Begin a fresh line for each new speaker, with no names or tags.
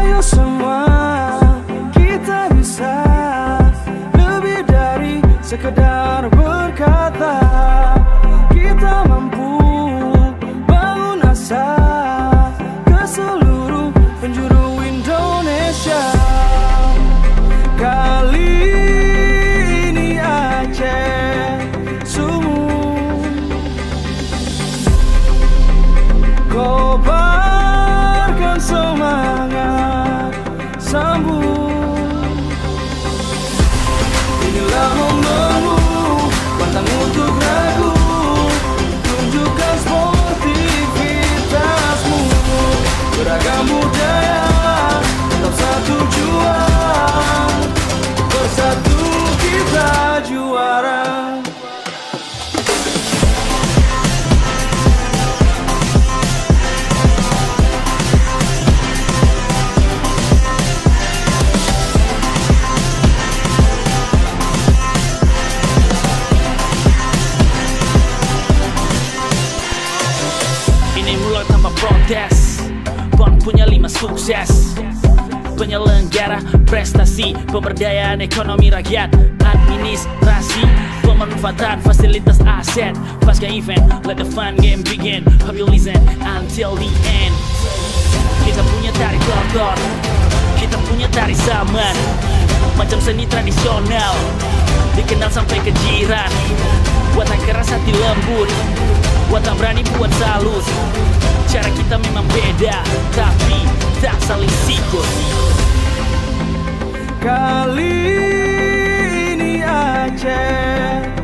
Ayo semua kita bisa lebih dari sekedar berkata. Kita mampu bangun asa ke seluruh penjuru Indonesia. Kali ini Aceh sumur, kobarkan semangat, sambut. Inilah momenmu, pantang untuk ragu, tunjukkan sportivitasmu. Beragam budaya, tetap satu jua, bersatu kita juara.
Ini mulai tanpa protes, PON punya 5 sukses. Penyelenggara prestasi, pemberdayaan ekonomi rakyat, administrasi, pemanfaatan fasilitas aset. Pasca event, let the fun game begin. Hope you listen until the end. Kita punya tari klotor, kita punya tari saman, macam seni tradisional, dikenal sampai ke jiran. Buatan keras hati lembut, buatan berani buat salus. Cara kita memang beda, tapi tak saling sikut.
Kali ini Aceh